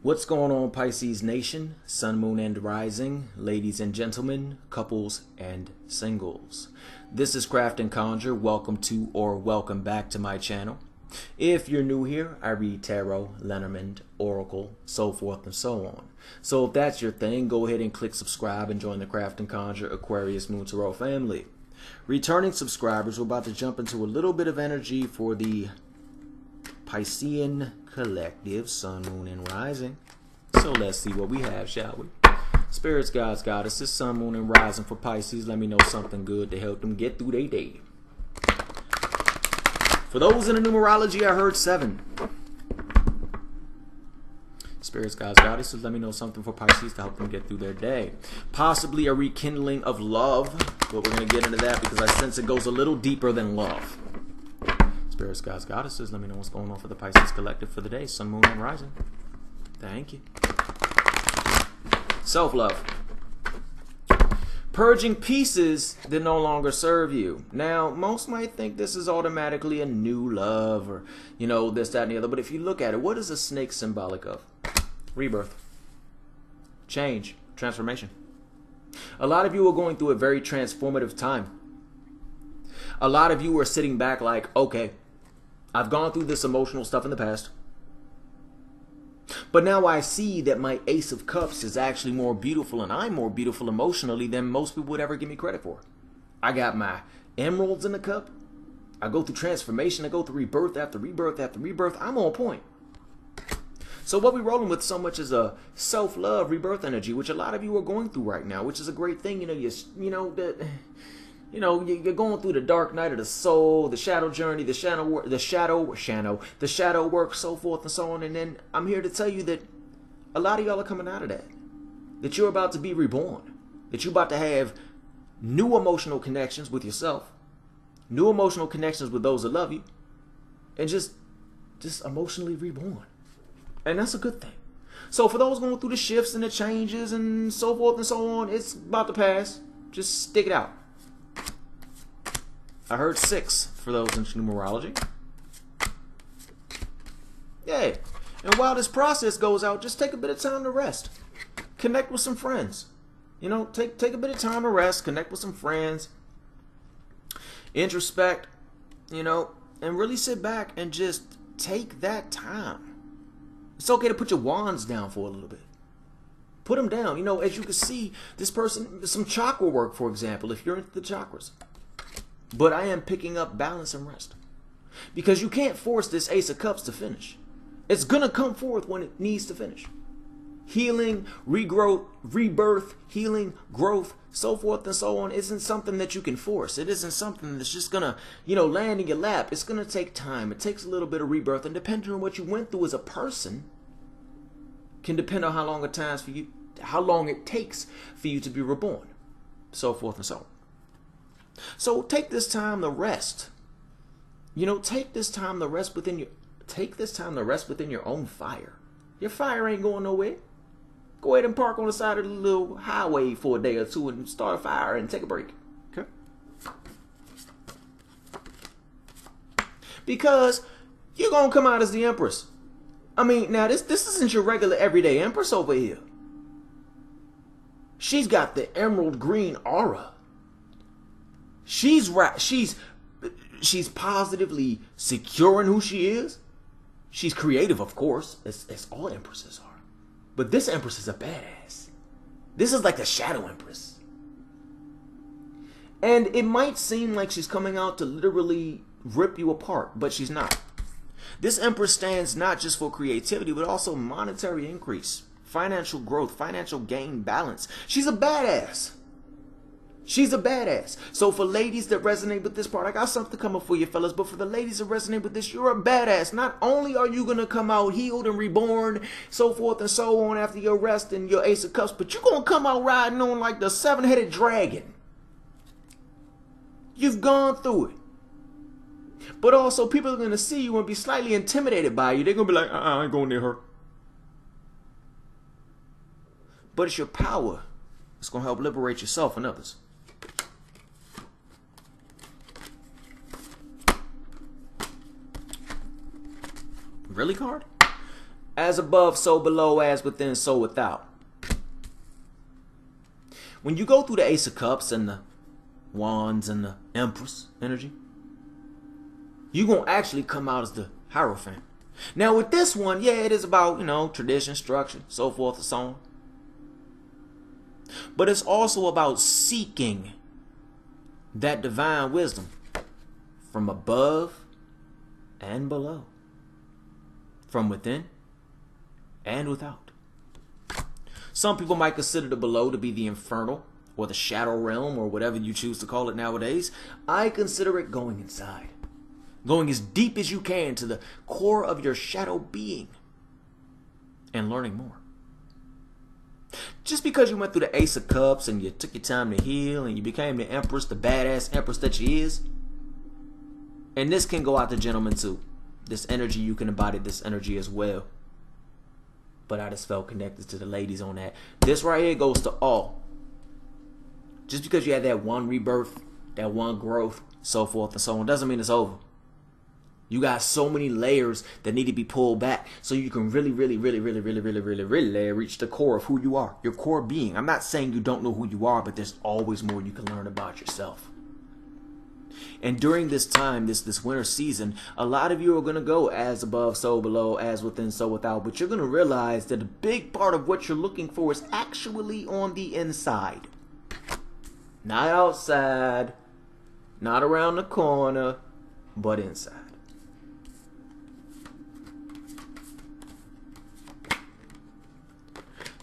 What's going on, Pisces Nation, Sun, Moon, and Rising, ladies and gentlemen, couples and singles? This is Craft and Conjure. Welcome to or welcome back to my channel. If you're new here, I read tarot, Lenormand, oracle, so forth and so on. So if that's your thing, go ahead and click subscribe and join the Craft and Conjure Aquarius Moon Tarot family. Returning subscribers, we're about to jump into a little bit of energy for the Piscean collective, Sun, Moon, and Rising. So let's see what we have, shall we? Spirits, gods, goddesses, Sun, Moon, and Rising for Pisces. Let me know something good to help them get through their day. For those in the numerology, I heard 7. Spirits, gods, goddesses, let me know something for Pisces to help them get through their day. Possibly a rekindling of love, but we're going to get into that because I sense it goes a little deeper than love. Spirits, gods, goddesses, let me know what's going on for the Pisces collective for the day. Sun, Moon, and Rising. Thank you. Self-love. Purging pieces that no longer serve you. Now, most might think this is automatically a new love or, you know, this, that, and the other. But if you look at it, what is a snake symbolic of? Rebirth. Change. Transformation. A lot of you are going through a very transformative time. A lot of you are sitting back like, okay, I've gone through this emotional stuff in the past. But now I see that my Ace of Cups is actually more beautiful and I'm more beautiful emotionally than most people would ever give me credit for. I got my emeralds in the cup. I go through transformation. I go through rebirth after rebirth after rebirth. I'm on point. So what we're rolling with so much is a self-love rebirth energy, which a lot of you are going through right now, which is a great thing. You're going through the dark night of the soul, the shadow journey, the shadow work, so forth and so on. And then I'm here to tell you that a lot of y'all are coming out of that. That you're about to be reborn. That you're about to have new emotional connections with yourself, new emotional connections with those that love you, and just emotionally reborn. And that's a good thing. So for those going through the shifts and the changes and so forth and so on, it's about to pass. Just stick it out. I heard 6 for those in numerology. Yeah. And while this process goes out, just take a bit of time to rest. Connect with some friends. You know, take a bit of time to rest, connect with some friends, introspect, you know, and really sit back and just take that time. It's okay to put your wands down for a little bit. Put them down. You know, as you can see, this person, some chakra work, for example, if you're into the chakras. But I am picking up balance and rest. Because you can't force this Ace of Cups to finish. It's going to come forth when it needs to finish. Healing, regrowth, rebirth, healing, growth, so forth and so on isn't something that you can force. It isn't something that's just going to, land in your lap. It's going to take time. It takes a little bit of rebirth. And depending on what you went through as a person, can depend on how long it takes for you to be reborn. So forth and so on. So take this time to rest. Take this time to rest within your own fire. Your fire ain't going nowhere. Go ahead and park on the side of the little highway for a day or two and start a fire and take a break. Okay? Because you're going to come out as the Empress. I mean, now this isn't your regular everyday Empress over here. She's got the emerald green aura. She's right. She's positively secure in who she is. She's creative, of course, as all empresses are. But this empress is a badass. This is like the shadow empress. And it might seem like she's coming out to literally rip you apart, but she's not. This empress stands not just for creativity, but also monetary increase, financial growth, financial gain, balance. She's a badass. She's a badass. So for ladies that resonate with this part, I got something coming for you, fellas. But for the ladies that resonate with this, you're a badass. Not only are you going to come out healed and reborn, so forth and so on after your rest and your Ace of Cups, but you're going to come out riding on like the 7-headed dragon. You've gone through it. But also people are going to see you and be slightly intimidated by you. They're going to be like, I ain't going near her. But it's your power. It's going to help liberate yourself and others. Really card? As above, so below, as within, so without. When you go through the Ace of Cups and the Wands and the Empress energy, you're going to actually come out as the Hierophant. Now with this one, yeah, it is about, tradition, structure, so forth and so on. But it's also about seeking that divine wisdom from above and below, from within and without. Some people might consider the below to be the infernal or the shadow realm or whatever you choose to call it nowadays. I consider it going inside, going as deep as you can to the core of your shadow being and learning more. Just because you went through the Ace of Cups and you took your time to heal and you became the Empress, the badass Empress that she is, and this can go out to gentlemen too. This energy, you can embody this energy as well. But I just felt connected to the ladies on that. This right here goes to all. Just because you had that one rebirth, that one growth, so forth and so on, doesn't mean it's over. You got so many layers that need to be pulled back so you can really reach the core of who you are, your core being. I'm not saying you don't know who you are, but there's always more you can learn about yourself. And during this time, this winter season, a lot of you are going to go as above, so below, as within, so without. But you're going to realize that a big part of what you're looking for is actually on the inside. Not outside, not around the corner, but inside.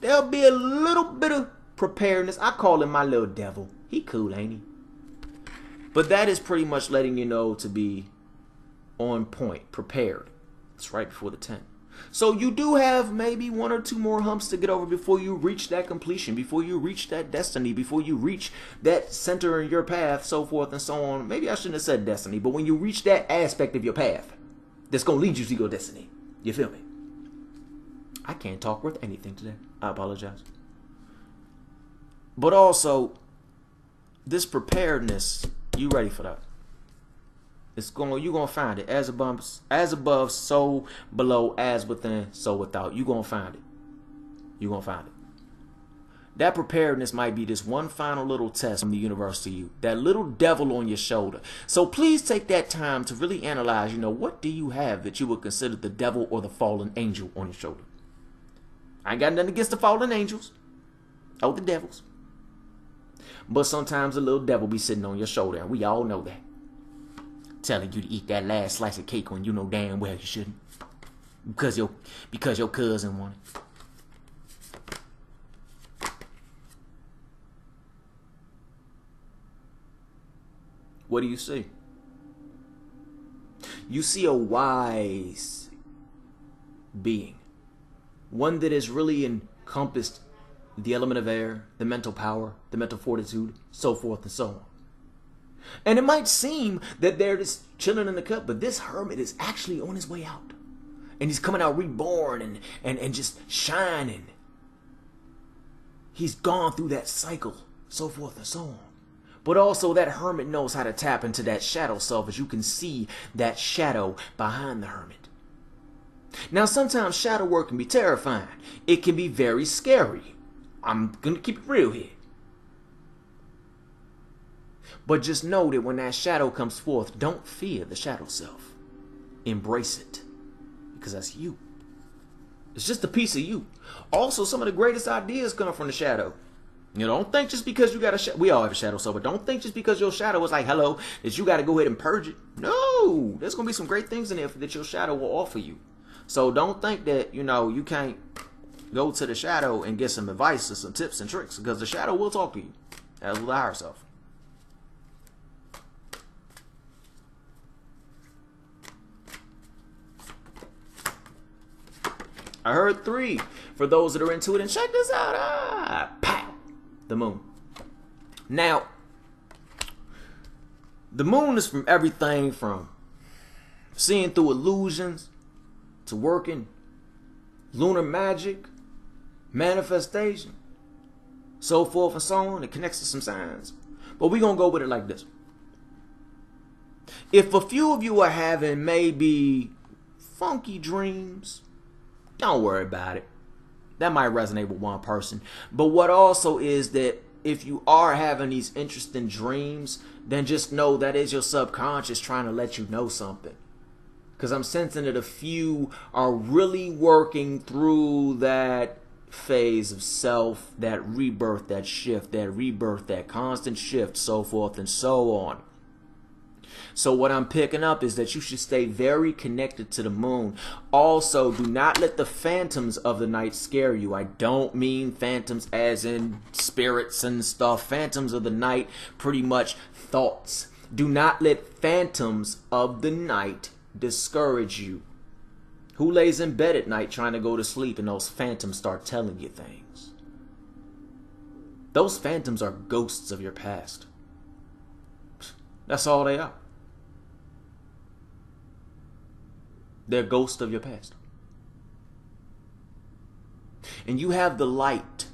There'll be a little bit of preparedness. I call him my little devil. He cool, ain't he? But that is pretty much letting you know to be on point, prepared. It's right before the 10th. So you do have maybe 1 or 2 more humps to get over before you reach that completion, before you reach that destiny, before you reach that center in your path, so forth and so on. Maybe I shouldn't have said destiny, but when you reach that aspect of your path that's going to lead you to your destiny. You feel me? I can't talk worth anything today. I apologize. But also, this preparedness, you ready for that? You're gonna find it. As above, so below, as within, so without. You're gonna find it. You're gonna find it. That preparedness might be this one final little test from the universe to you. That little devil on your shoulder. So please take that time to really analyze, what do you have that you would consider the devil or the fallen angel on your shoulder? I ain't got nothing against the fallen angels. Oh, the devils. But sometimes a little devil be sitting on your shoulder, and we all know that. Telling you to eat that last slice of cake when you know damn well you shouldn't. Because your cousin wanted. What do you see? You see a wise being. One that has really encompassed the element of air, the mental power, the mental fortitude, so forth and so on. And it might seem that they're just chilling in the cup, but this hermit is actually on his way out. And he's coming out reborn and just shining. He's gone through that cycle, so forth and so on. But also that hermit knows how to tap into that shadow self, as you can see that shadow behind the hermit. Now, sometimes shadow work can be terrifying. It can be very scary. I'm going to keep it real here. But just know that when that shadow comes forth, don't fear the shadow self. Embrace it. Because that's you. It's just a piece of you. Also, some of the greatest ideas come from the shadow. Don't think just because you got a shadow. We all have a shadow self, but don't think just because your shadow is like, hello, that you got to go ahead and purge it. No. There's going to be some great things in there that your shadow will offer you. So don't think that, you can't go to the shadow and get some advice or some tips and tricks, because the shadow will talk to you, as will the higher self. I heard 3 for those that are into it, and check this out. Pow! The moon. Now, the moon is from everything from seeing through illusions to working lunar magic, manifestation, so forth and so on. It connects to some signs. But we're going to go with it like this. If a few of you are having maybe funky dreams, Don't worry about it. That might resonate with one person. But what also is that if you are having these interesting dreams, then just know that is your subconscious trying to let you know something. Because I'm sensing that a few are really working through that phase of self, that rebirth, that shift, that rebirth, that constant shift, so forth and so on. So what I'm picking up is that you should stay very connected to the moon. Also, do not let the phantoms of the night scare you. I don't mean phantoms as in spirits and stuff. Phantoms of the night, pretty much thoughts. Do not let phantoms of the night discourage you. Who lays in bed at night trying to go to sleep and those phantoms start telling you things? Those phantoms are ghosts of your past. That's all they are. They're ghosts of your past. And you have the light,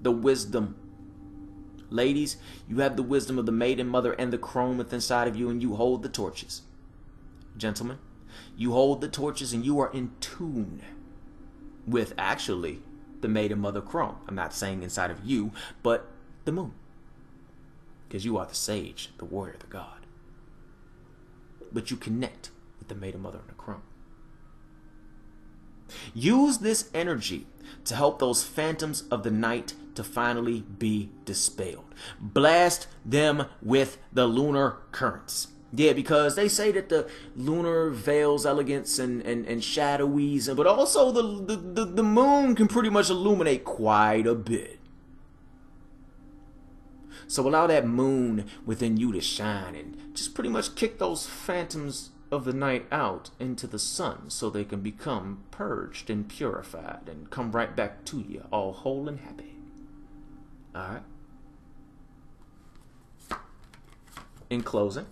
the wisdom. Ladies, you have the wisdom of the maiden mother and the crone within inside of you, and you hold the torches. Gentlemen, you hold the torches and you are in tune with actually the maiden mother crone. I'm not saying inside of you, but the moon. Because you are the sage, the warrior, the god. But you connect with the maiden mother and the crone. Use this energy to help those phantoms of the night to finally be dispelled. Blast them with the lunar currents. Yeah, because they say that the lunar veils elegance and shadowies, but also the moon can pretty much illuminate quite a bit. So allow that moon within you to shine and just pretty much kick those phantoms of the night out into the sun so they can become purged and purified and come right back to you all whole and happy. Alright? In closing,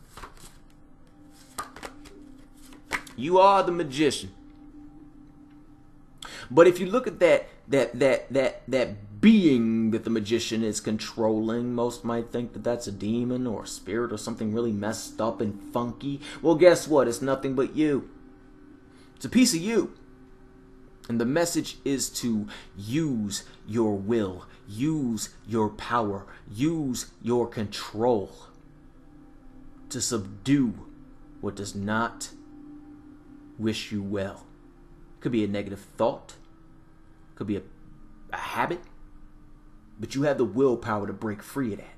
you are the magician. But if you look at that being that the magician is controlling, most might think that that's a demon or a spirit or something really messed up and funky. Well, guess what? It's nothing but you. It's a piece of you. And the message is to use your will, use your power, use your control to subdue what does not wish you well. Could be a negative thought, could be a habit, but you have the willpower to break free of that.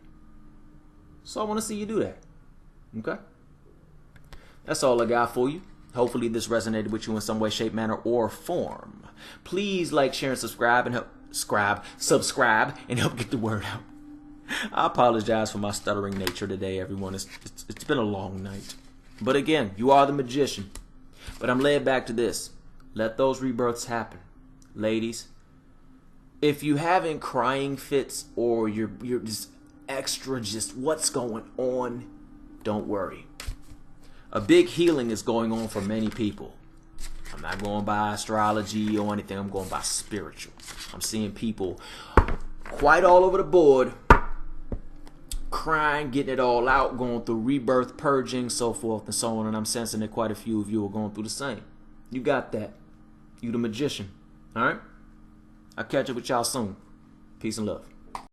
So I want to see you do that. Okay? That's all I got for you. Hopefully this resonated with you in some way, shape, manner, or form. Please like, share, and subscribe and help subscribe and help get the word out. I apologize for my stuttering nature today, everyone. It's been a long night. But again, you are the magician. But I'm led back to this. Let those rebirths happen. Ladies, if you having crying fits or you're just extra, just what's going on, don't worry. A big healing is going on for many people. I'm not going by astrology or anything. I'm going by spiritual. I'm seeing people quite all over the board, crying, getting it all out, going through rebirth, purging, so forth and so on. And I'm sensing that quite a few of you are going through the same. You got that. You the magician. All right? I'll catch up with y'all soon. Peace and love.